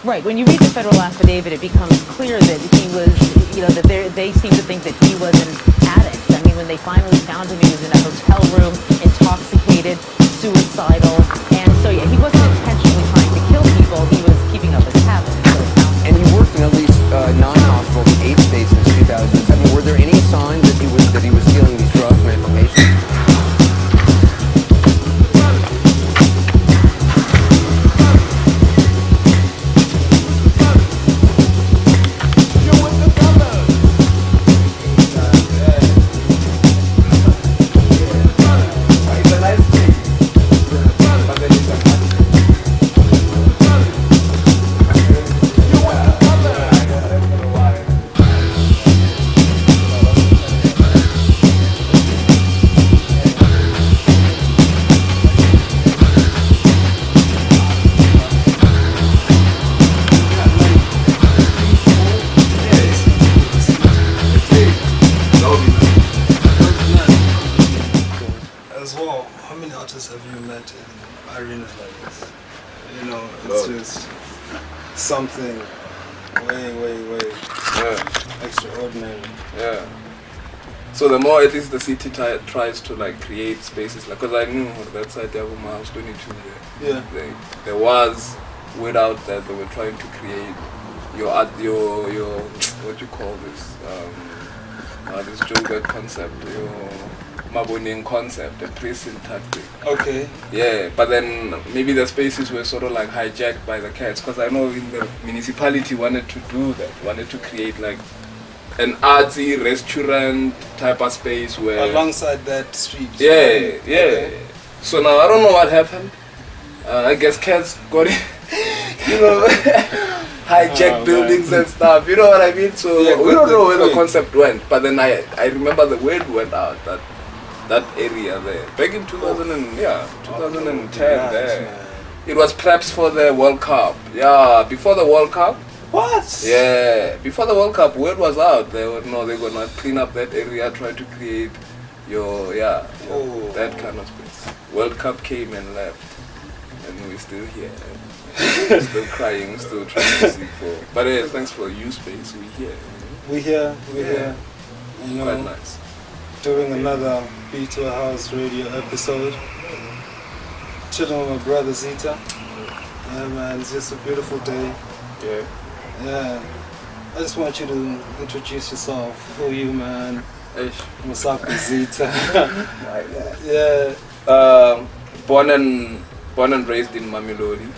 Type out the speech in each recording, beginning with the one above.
Right. When you read the federal affidavit, it becomes clear that he was, that they seem to think that he was an addict. I mean, when they finally found him, he was in a hotel room, intoxicated, suicidal, and so yeah, he wasn't intentionally trying to kill people. He was keeping up his habits. And he worked in at least 9 hospitals in 8 states since 2007. Were there any signs that he was stealing these drugs from patients? Something way extraordinary. Yeah. So the more at least the city tries to like create spaces, like, because I knew on that side there was my house 22 there. Yeah. There was without that they were trying to create your what you call this this Joburg concept, your Maboning concept, a prison type thing. Okay. Yeah, but then maybe the spaces were sort of like hijacked by the cats, because I know in the municipality wanted to do that, wanted to create like an artsy restaurant type of space where alongside that street. Yeah. Okay. So now I don't know what happened. I guess cats got it, hijacked buildings and stuff. You know what I mean? So yeah, we don't know where the concept went. But then I remember the word went out that area there back in 2010 there. Man. It was preps for the World Cup. Yeah, before the World Cup. What? Yeah, before the World Cup, word was out. They're gonna clean up that area, try to create that kind of space. World Cup came and left, and we're still here. Still crying, still trying to seek for. But thanks for you space. We're here. We're here. Quite nice. Doing another beatwarehouse radio episode. Chilling with my brother Xitha. Yeah, man, it's just a beautiful day. Yeah. I just want you to introduce yourself. Who are you, man? What's up with Xitha? Yeah. Born and raised in Mamelodi.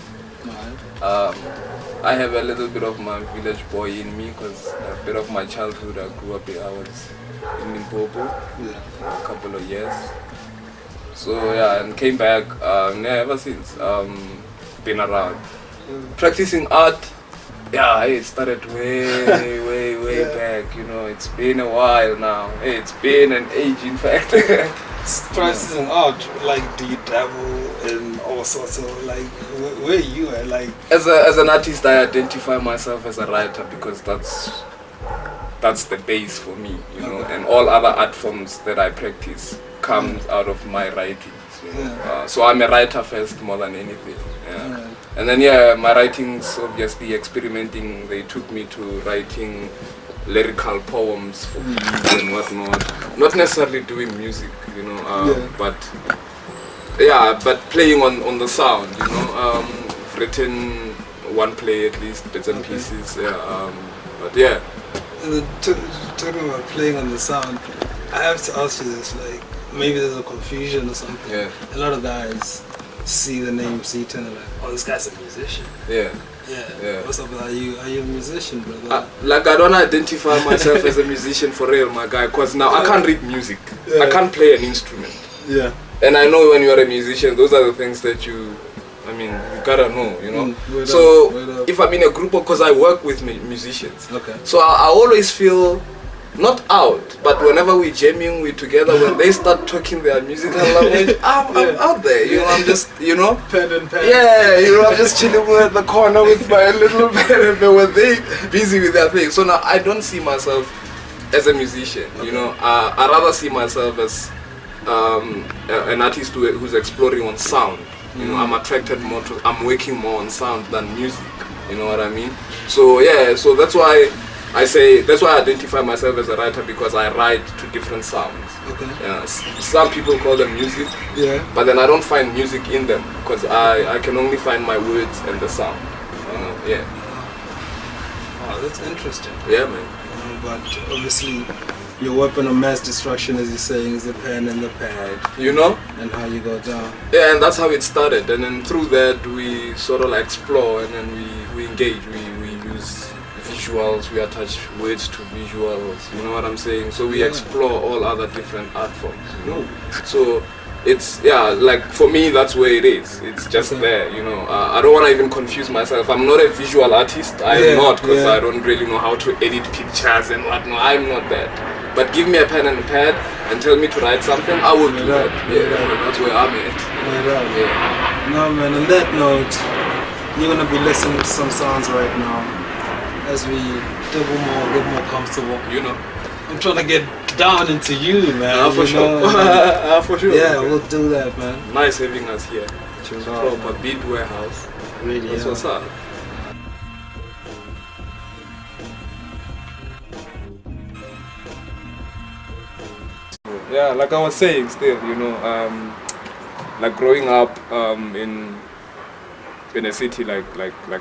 I have a little bit of my village boy in me, because a bit of my childhood I grew up here. I was in Limpopo for a couple of years. So and came back ever since. Been around. Practicing art, it started way back, it's been a while now. It's been an age, in fact. Practicing art, like, do you dabble in all sorts of, like, where are you at? Like, as an artist, I identify myself as a writer, because that's the base for me, and all other art forms that I practice comes out of my writings. So I'm a writer first more than anything. And then my writings, obviously experimenting, they took me to writing lyrical poems for kids and whatnot. Not necessarily doing music, but playing on the sound, written one play at least, bits and pieces. But yeah. And talking about playing on the sound, I have to ask you this, like, maybe there's a confusion or something. Yeah. A lot of guys see the name Xitha and they're like, oh, this guy's a musician. Yeah. What's up? Are you a musician, brother? I don't identify myself as a musician for real, my guy, because now I can't read music. I can't play an instrument. Yeah. And I know when you're a musician, those are the things that you gotta know, So if I'm in a group, because I work with musicians, so I always feel not out, but whenever we're jamming, we're together, when they start talking their musical language, I'm out there, I'm just, pen and pad. Yeah, I'm just chilling at the corner with my little pen and pad when they busy with their thing. So now I don't see myself as a musician, I rather see myself as an artist who's exploring on sound. I'm attracted more to, I'm working more on sound than music. You know what I mean? So yeah, so that's why I identify myself as a writer, because I write to different sounds. Okay. Yeah, some people call them music, Yeah. but then I don't find music in them, because I can only find my words and the sound. You know? Yeah. Oh, that's interesting. Yeah, man. But obviously, your weapon of mass destruction, as you're saying, is the pen and the pad, You know? and how you go down. Yeah, and that's how it started. And then through that, we sort of like explore, and then we engage. We use visuals, we attach words to visuals. You know what I'm saying? So we Yeah. explore all other different art forms. You know? So it's, yeah, like for me, that's where it is. It's just Okay. there, you know. I don't want to even confuse myself. I'm not a visual artist. I'm Yeah, not, because yeah. I don't really know how to edit pictures and whatnot. I'm not that. But give me a pen and a pad and tell me to write something, I will do Yeah, that. yeah. Yeah, that's where I'm at. Yeah. Yeah. No, man, on that note, you're going to be listening to some sounds right now as we get more comfortable. You know. I'm trying to get down into you, man. For you sure. know? For sure. Yeah, we'll do that, man. Nice having us here. Chill Proper beat warehouse. Really, That's yeah. what's up. Yeah, like I was saying, still, you know, like growing up in a city like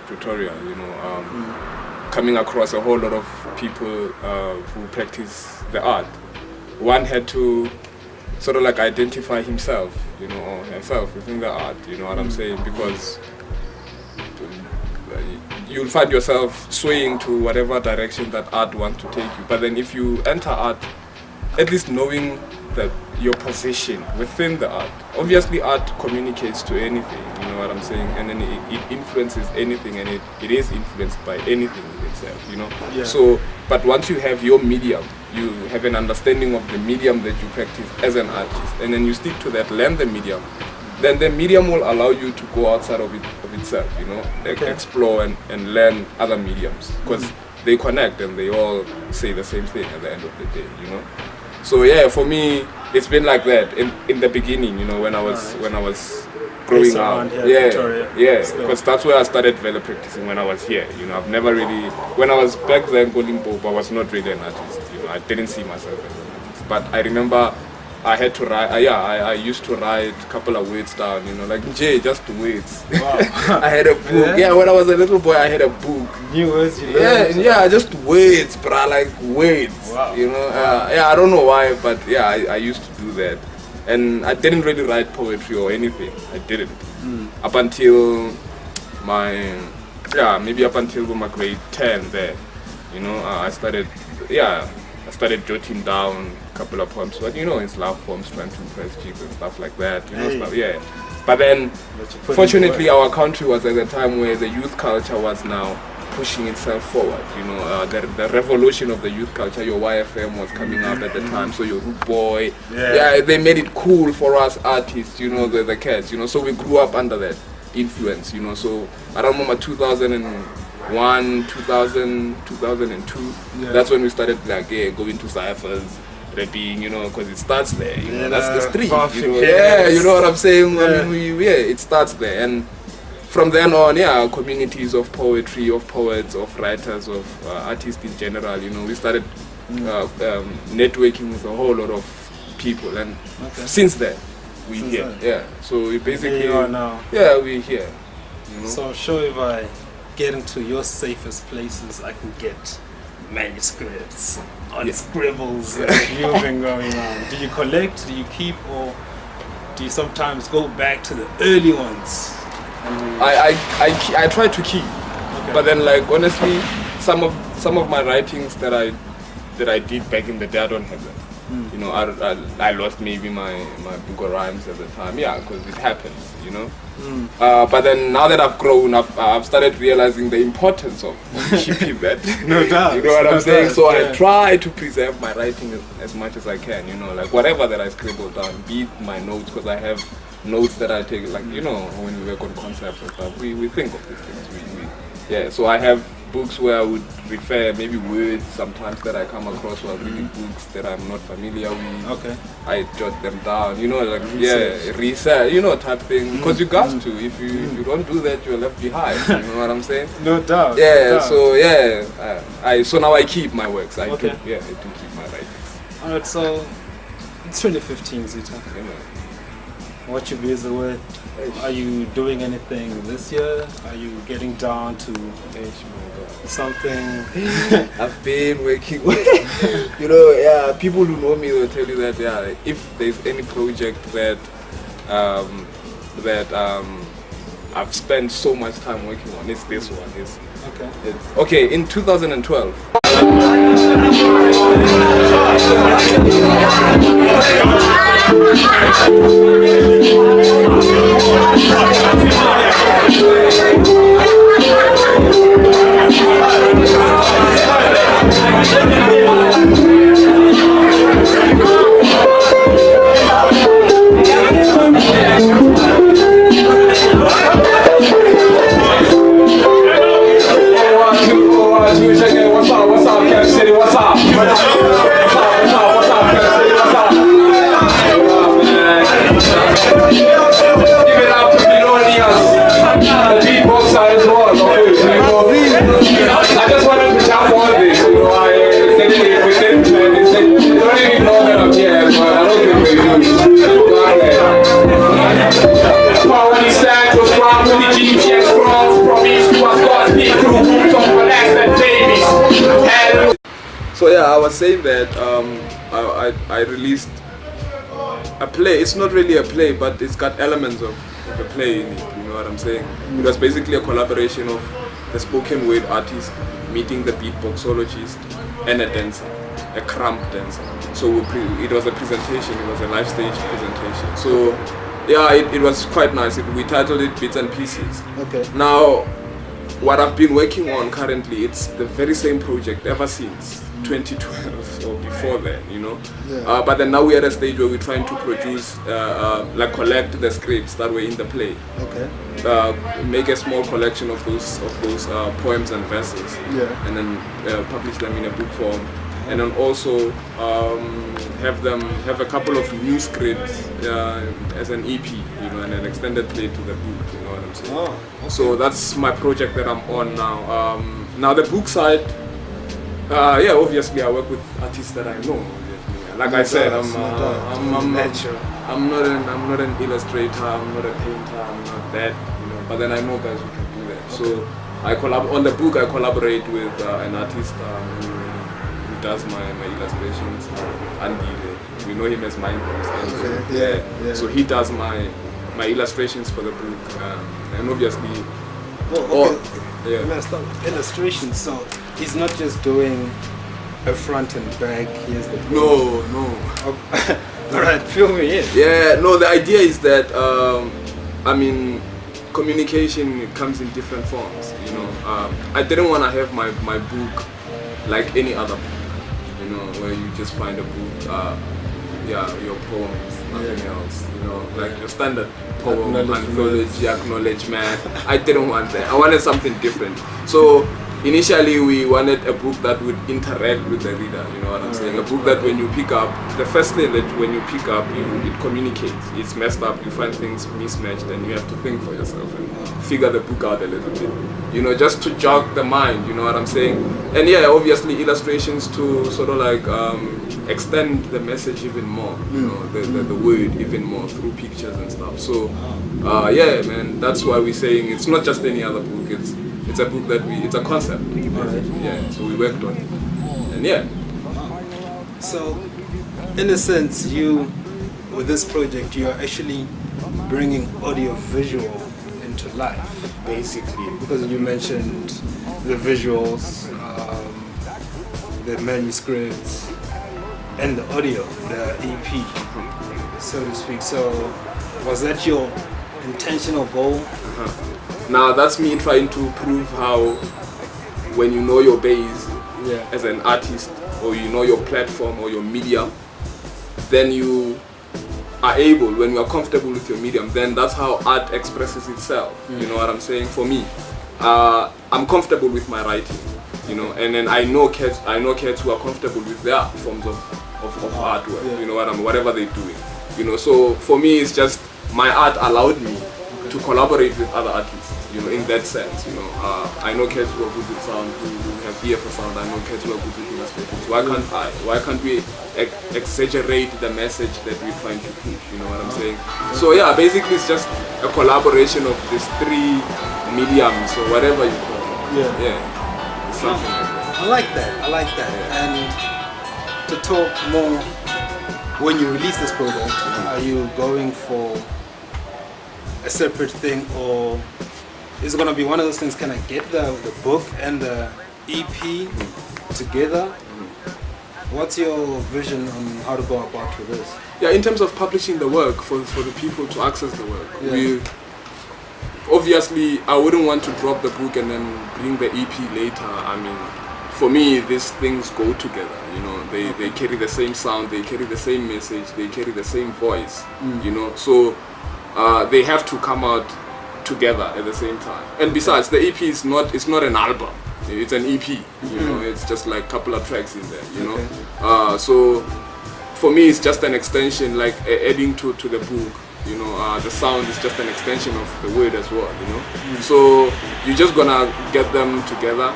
Pretoria, you know, coming across a whole lot of people who practice the art. One had to sort of like identify himself, you know, or herself within the art, you know what I'm saying? Because you'll find yourself swaying to whatever direction that art wants to take you. But then if you enter art, at least knowing that your position within the art, obviously art communicates to anything, you know what I'm saying? And then it influences anything, and it is influenced by anything in itself, you know? Yeah. So, but once you have your medium, you have an understanding of the medium that you practice as an artist, and then you stick to that, learn the medium, then the medium will allow you to go outside of itself, you know, Okay. explore and learn other mediums, because they connect and they all say the same thing at the end of the day, you know. So yeah, for me, it's been like that in the beginning, you know, when I was growing Based up. around here, Yeah, Pretoria, yeah, still. because that's where I started velo practicing when I was here. You know, I've never really, when I was back then in Limpopo, I was not really an artist. You know, I didn't see myself as an artist. But I remember I had to write. I used to write a couple of words down. You know, like just words. Wow. I had a book. Yeah, when I was a little boy, I had a book. New words you Yeah, learned. yeah, just words, bruh, like words. Wow. You know, yeah, I don't know why, but yeah, I used to do that, and I didn't really write poetry or anything. I didn't up until maybe up until my grade 10 there. You know, I started jotting down a couple of poems, but you know, it's love poems trying to impress chicks and stuff like that. You know, Hey. stuff, yeah. But then, But you put in fortunately, the work. our country was at a time where the youth culture was now pushing itself forward. You know, the revolution of the youth culture. Your YFM was coming up at the time, so your Root Boy. Yeah. They made it cool for us artists. You know, the cats. You know, so we grew up under that influence. You know, so I don't remember 2001, 2000, 2002. Yeah. That's when we started like going to ciphers. Rapping, you know, because it starts there, you know, Yeah, that's the street, perfect, you know, yes. yeah, you know what I'm saying? Yeah. I mean, it starts there, and from then on, yeah, communities of poetry, of poets, of writers, of artists in general, you know, we started networking with a whole lot of people, and Okay. since then, we Since here, then. yeah, so we basically, Here you are now. yeah, we're here, you know. So I'm sure if I get into your safest places, I can get manuscripts on Yeah. scribbles that you've been going on. Do you collect? Do you keep? Or do you sometimes go back to the early ones? And I try to keep, Okay. but then like honestly, some of my writings that I did back in the day, I don't have them. You know, I lost maybe my book of rhymes at the time. Yeah, because it happens, you know. But then now that I've grown up, I've started realizing the importance of keeping that. No doubt. You know what No I'm saying? doubt, So yeah. I try to preserve my writing as much as I can. You know, like whatever that I scribble down, be it my notes, because I have notes that I take. Like you know, when we work on concepts and stuff, we think of these things. Yeah. So I have books where I would refer maybe words sometimes that I come across while reading books that I'm not familiar with. Okay. I jot them down, you know, like research, you know, type thing. Because you got to. If you don't do that, you're left behind. You know what I'm saying? No doubt. Yeah. No doubt. So so now I keep my works. I do keep my writings. Alright, so it's 2015, Xitha. You know. What you busy with? Are you doing anything this year? Are you getting down to something? I've been working with, you know, people who know me will tell you that, if there's any project that I've spent so much time working on, it's this one. Okay, in 2012. So I was saying that I released a play. It's not really a play, but it's got elements of a play in it. You know what I'm saying? It was basically a collaboration of the spoken word artist meeting the beatboxologist and a dancer, a crump dancer. So it was a presentation. It was a live stage presentation. So it was quite nice. We titled it Bits and Pieces. Okay. Now, what I've been working on currently, it's the very same project ever since 2012 or before then, you know. Yeah. But then now we're at a stage where we're trying to produce, collect the scripts that were in the play. Okay. Make a small collection of those poems and verses. Yeah. And then publish them in a book form. And then also have a couple of new scripts as an EP, you know, and an extended play to the book. You know what I'm saying? Oh, okay. So that's my project that I'm on now. Now the book side, obviously I work with artists that I know. Like I said, I'm not an illustrator, I'm not a painter, I'm not that, you know. But then I know guys who can do that. So on the book I collaborate with an artist who does my illustrations, Andy. We know him as Mind. Yeah. So he does my illustrations for the book, and obviously. Messed up illustrations. So he's not just doing a front and back. Here's the book. No. All right, fill me in. Yeah, no. The idea is that communication comes in different forms. You know, I didn't want to have my book like any other book. You know, where you just find a book, your poems, nothing else. You know, like your standard poem, anthology, acknowledgement. I didn't want that. I wanted something different. So initially we wanted a book that would interact with the reader. You know what I'm saying? A book that when you pick up, the first thing that when you pick up, it communicates. It's messed up. You find things mismatched, and you have to think for yourself and figure the book out a little bit. You know, just to jog the mind, you know what I'm saying? And obviously illustrations to sort of like extend the message even more, you know, the word even more through pictures and stuff. So, man, that's why we're saying it's not just any other book, it's a book that it's a concept. Right. Yeah, so we worked on it. And So, in a sense, with this project, you're actually bringing audio visual into life. basically. Because you mentioned the visuals, the manuscripts, and the audio, the EP, so to speak. So, was that your intentional goal? Now that's me trying to prove how, when you know your base as an artist, or you know your platform or your medium, then you are able, when you are comfortable with your medium, then that's how art expresses itself. You know what I'm saying? For me, I'm comfortable with my writing, you know, and then I know cats who are comfortable with their forms of artwork, you know whatever they're doing, you know. So for me, it's just my art allowed me to collaborate with other artists, you know, in that sense, you know. I know cats who are good with sound, who have ear for sound. I know cats who are good with illustrations. Why can't we exaggerate the message that we're trying to push, you know what I'm saying? So yeah, basically it's just a collaboration of these three mediums or whatever you call it. Yeah. It's something like that. I like that. And to talk more, when you release this product, are you going for a separate thing, or is it going to be one of those things? Can I get the book and the EP together? What's your vision on how to go about with this? Yeah, in terms of publishing the work for the people to access the work, we obviously I wouldn't want to drop the book and then bring the EP later. I mean, for me, these things go together, you know. They carry the same sound, they carry the same message, they carry the same voice, you know. So they have to come out together at the same time. And besides, the EP is not an album. It's an EP, you know. It's just like a couple of tracks in there, you know. So for me, it's just an extension, like adding to the book. You know, the sound is just an extension of the word as well, you know. So you're just gonna get them together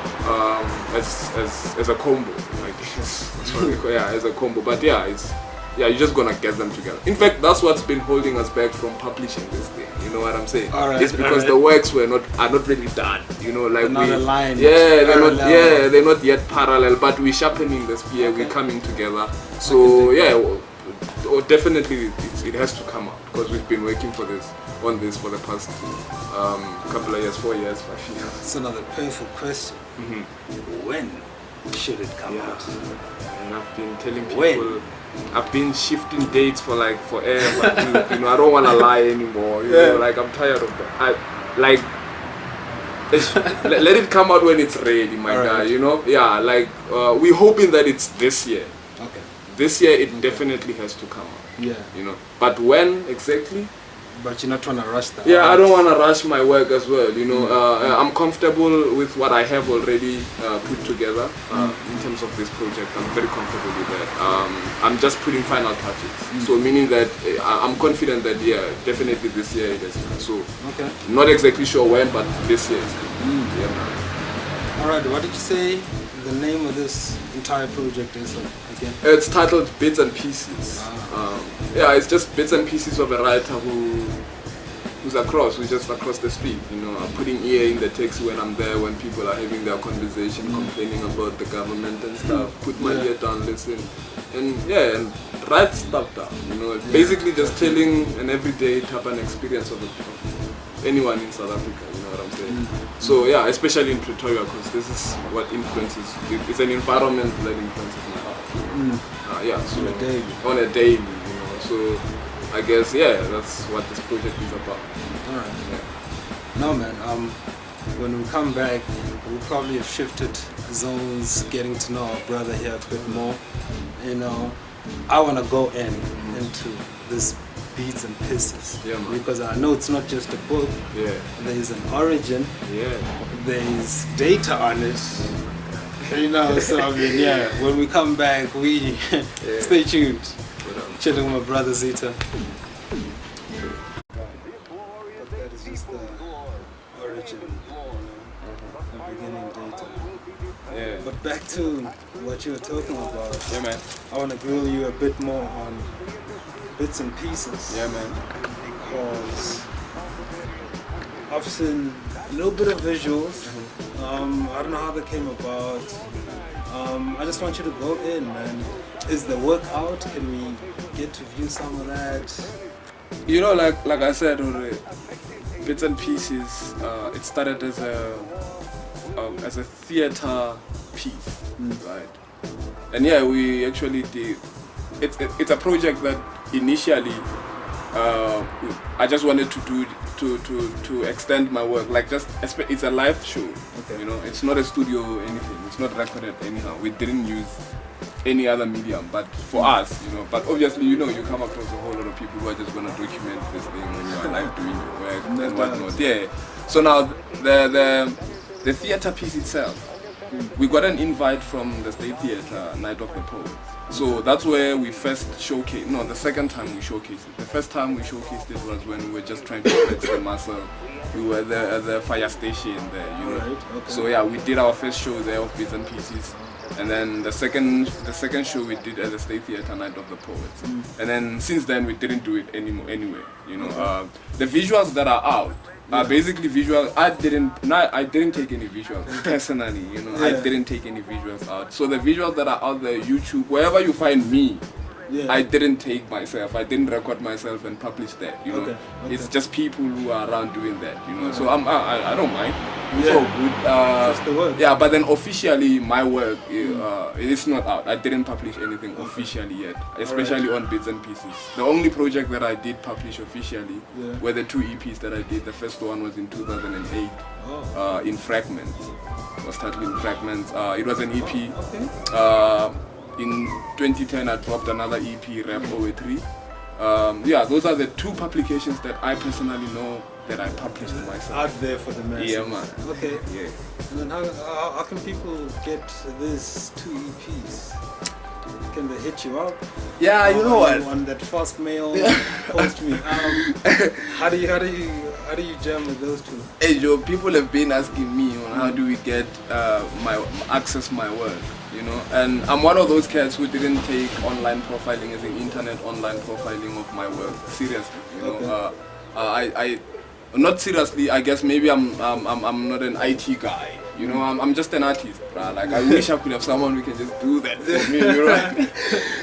as a combo, like as a combo. But you're just gonna get them together. In fact, that's what's been holding us back from publishing this thing. You know what I'm saying? It's because the works are not really done. You know, like they're not aligned. They're not yet parallel. But we're sharpening the spear. We're coming together. So definitely it has to come out, because we've been working on this for the past couple of years, 4 years, 5 years. That's another painful question. When should it come out? And I've been telling people, I've been shifting dates for forever. You know, I don't want to lie anymore. You know, like I'm tired of that. Let it come out when it's ready, my guy. You know, we're hoping that it's this year. Okay. This year it definitely has to come out. Yeah. You know, but when exactly? But you're not trying to rush that. Yeah, I don't want to rush my work as well. You know, I'm comfortable with what I have already put together in terms of this project. I'm very comfortable with that. I'm just putting final touches. So meaning that I'm confident that definitely this year it is. So not exactly sure when, but this year is coming. Yeah, man. All right. What did you say the name of this entire project is again? It's titled Bits and Pieces. It's just bits and pieces of a writer who's just across the street. You know, I'm putting ear in the taxi when I'm there, when people are having their conversation, complaining about the government and stuff. Put my ear down, listen, and write stuff down. You know, basically just telling an everyday type of experience of anyone in South Africa. You know what I'm saying? So especially in Pretoria, because this is what influences. It's an environment that influences my art. So on a daily. You know, so I guess that's what this project is about. All right. No, man. When we come back, we'll probably have shifted zones, getting to know our brother here a bit more. You know, I want to go into this Beats and Pieces, because I know it's not just a book. There's an origin. There's data on it. You know, so I mean, when we come back, we stay tuned. Chilling with my brother Xitha. But that is just the origin, the beginning data. But back to what you were talking about. Yeah, man. I want to grill you a bit more on Bits and Pieces. Yeah, man. Because I've seen a little bit of visuals. I don't know how they came about. I just want you to go in, man. Is the work out? Can we get to view some of that? You know, like I said already, Bits and Pieces. It started as a theater piece, right? And we actually did. It's a project that initially I just wanted to do to extend my work, it's a live show. You know, it's not a studio or anything. It's not recorded anyhow. We didn't use any other medium, but for us, you know. But obviously, you know, you come across a whole lot of people who are just gonna document this thing when you are live doing your work and whatnot. So now the theater piece itself, we got an invite from the State Theater Night of the Poets. So that's where we first showcased, no, the second time we showcased it. The first time we showcased it was when we were just trying to flex the muscle. We were there at the fire station there, you know. Right, okay. So yeah, we did our first show there of Bits and Pieces. And then the second show we did at the State Theater Night of the Poets. And then since then we didn't do it anyway, you know. The visuals that are out, basically visual. I didn't take any visuals personally, you know. I didn't take any visuals out. So the visuals that are out there, YouTube, wherever you find me, I didn't take myself. I didn't record myself and publish that, you know. Okay. It's just people who are around doing that, you know. So I don't mind. It's all good. Just the work. Yeah, but then officially my work it's not out. I didn't publish anything officially yet, especially on Bits and Pieces. The only project that I did publish officially were the 2 EPs that I did. The first one was in 2008 in Fragments. It was titled In Fragments. It was an EP. In 2010 I dropped another EP, Rap 083. Those are the 2 publications that I personally know that I published myself. Out there for the masses. Yeah, man. Okay. Yeah. And then how can people get these 2 EPs? Can they hit you up? Yeah, you know what? On that fast mail, post me. How do you jam with those 2? Hey Joe, people have been asking me on how do we get access my work, you know, and I'm one of those cats who didn't take online profiling as an internet online profiling of my work seriously, you know. I not seriously. I guess maybe I'm not an IT guy. You know, I'm just an artist, bruh. Like, I wish I could have someone who can just do that for me, you know?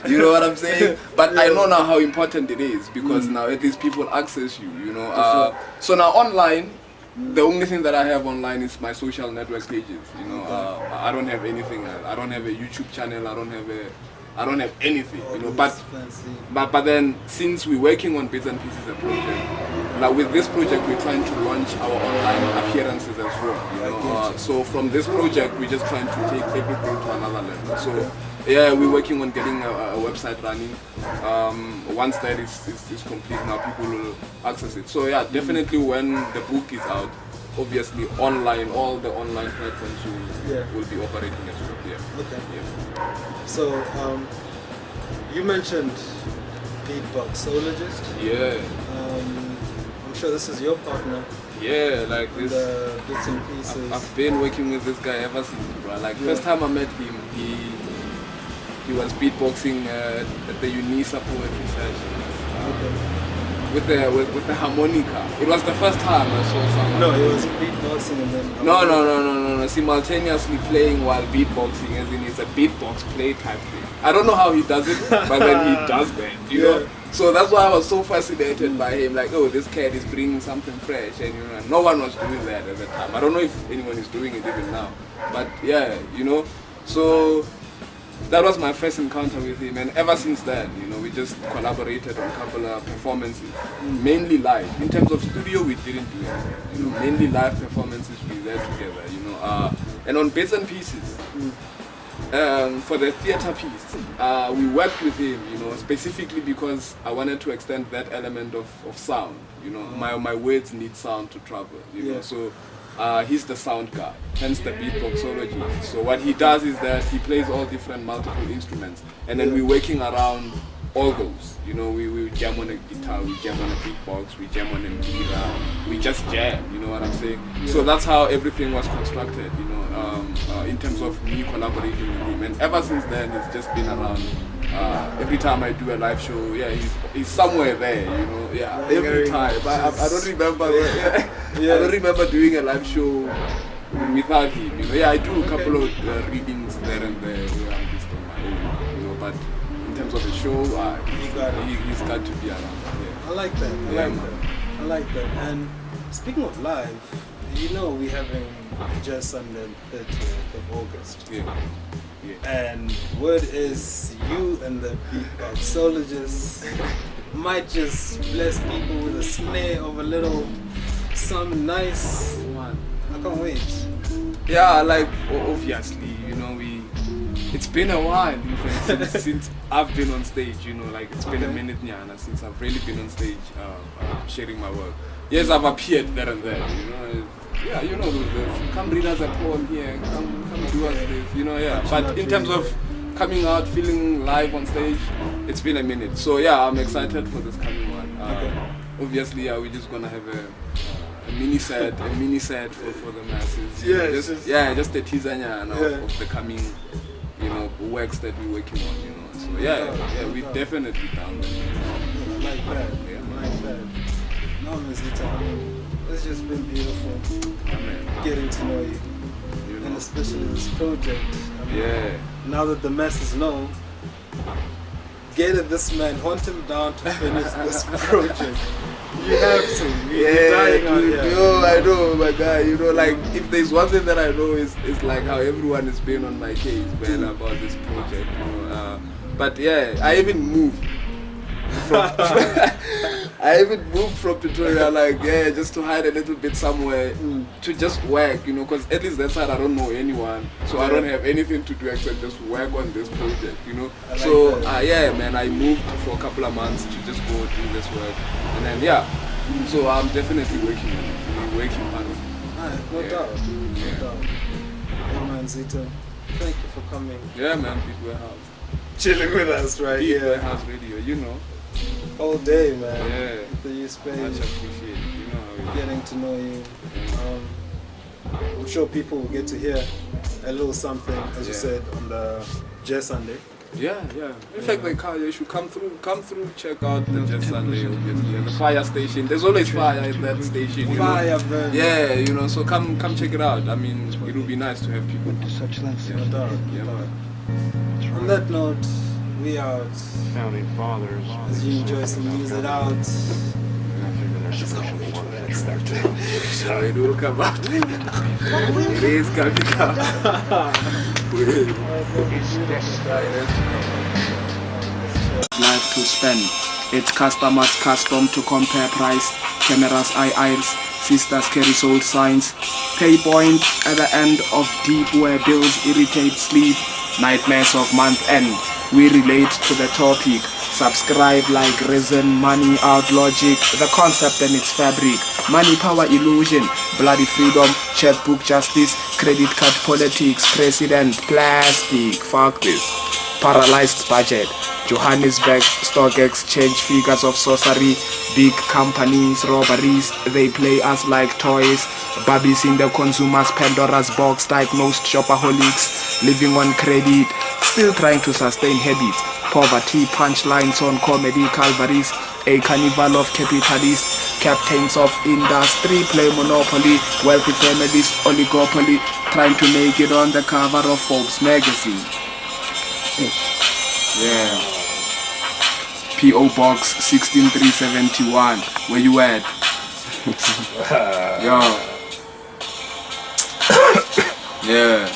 You know what I'm saying? But I know now how important it is, because now at least people access you, you know? So now online, the only thing that I have online is my social network pages, you know? I don't have anything else. I don't have a YouTube channel, I don't have anything, you know? But then, since we're working on Bits and Pieces, a project, now with this project we're trying to launch our online appearances as well, you know. So from this project we're just trying to take everything to another level. So yeah, we're working on getting a website running. Once that is complete, now people will access it. So yeah, definitely when the book is out, obviously online, all the online platforms will be operating as well. Yeah. Okay. Yeah. So you mentioned beatboxologist. Yeah. I'm sure this is your partner. Yeah, like this. The Bits and Pieces. I've been working with this guy ever since, bro. Like first time I met him, he was beatboxing at the UNISA poetry session. With the harmonica. It was the first time I saw someone. No, it was beatboxing and then. No. Simultaneously playing while beatboxing, as in it's a beatbox play type thing. I don't know how he does it, but then he does that, you know. So that's why I was so fascinated by him. Like, oh, this cat is bringing something fresh, and you know, no one was doing that at the time. I don't know if anyone is doing it even now, but yeah, you know. So that was my first encounter with him, and ever since then, you know, we just collaborated on a couple of performances, mainly live. In terms of studio, we didn't do anything. You know, mainly live performances we were there together. You know, and on Bits and Pieces. For the theater piece, we worked with him, you know, specifically because I wanted to extend that element of sound. You know, my words need sound to travel. You know, so he's the sound guy, hence the beatboxology. So what he does is that he plays all different multiple instruments, and then we're working around all those. You know, we jam on a guitar, we jam on a beatbox, we jam on a mpira, we just jam, you know what I'm saying? So that's how everything was constructed, you know, in terms of me collaborating with him. And ever since then, it's just been around. Every time I do a live show, yeah, he's somewhere there, you know, every time. I don't remember, I don't remember doing a live show without him, you know. Yeah, I do a couple of readings there and there where I'm just on my own, you know, but in terms of the show, he's got to be around. Yeah. I like that. I like that. And speaking of live, you know, we're having just on the 30th of August. Yeah. And word is you and the beatboxologist might just bless people with a snare of a little something nice. Man, I can't wait. Yeah, like obviously, you know, It's been a while, in fact, since I've been on stage, you know, like it's been a minute nyana since I've really been on stage sharing my work. Yes, I've appeared there and there, you know. Yeah, you know, come read us a poem here, come do us this, you know, yeah. But in terms of coming out, feeling live on stage, it's been a minute. So yeah, I'm excited for this coming one. Obviously, yeah, we're just gonna have a mini set for the masses. Just a teaser of the coming, you know, works that we're working on, you know. So yeah, we definitely down there. Like that. No, Xitha, I mean, it's just been beautiful getting to know you. And especially this project. I mean, now that the masses know, get at this man, hunt him down to finish this project. You have to. You're dying out here. Yo, I know, my guy. You know, like, if there's one thing that I know is like how everyone has been on my case, man, about this project. You know, but yeah, I even moved from Pretoria, like, just to hide a little bit somewhere to just work, you know, because at least that side I don't know anyone, so I don't have anything to do except just work on this project, you know. Man, I moved for a couple of months to just go do this work, and then so I'm definitely working on it, working hard on it. No doubt. Hey man, Xitha, thank you for coming. Yeah, man, Beatwarehouse. Chilling with us right here. Beatwarehouse Radio, you know. All day, man. Yeah. The you space. Much appreciate. You know how it is. Getting to know you. I'm sure people will get to hear a little something, as you said, on the Jazz Sunday. Yeah. In fact, like, you should come through, check out the Jazz Sunday, obviously, and the fire station. There's always fire at that station. Fire, man. Yeah, you know, so come check it out. I mean, it would be nice to have people. No doubt. On that note, we out. Founding fathers. As you enjoy some music out. So it will come out. It is coming out. Life to spend. It's customers custom to compare price. Cameras, aisles. Sisters carry sold signs. Pay point at the end of deep where bills irritate sleep. Nightmares of month end. We relate to the topic. Subscribe like reason, money out logic. The concept and its fabric. Money power illusion. Bloody freedom. Checkbook justice. Credit card politics. President plastic. Fuck this. Paralyzed budget. Johannesburg stock exchange figures of sorcery. Big companies, robberies. They play us like toys. Babies in the consumer's Pandora's box. Diagnosed shopaholics. Living on credit. Still trying to sustain habits. Poverty, punchlines on comedy calvaries. A carnival of capitalists. Captains of industry play monopoly. Wealthy families, oligopoly. Trying to make it on the cover of Forbes magazine. Yeah. P.O. Box 16371. Where you at? Yo. Yeah.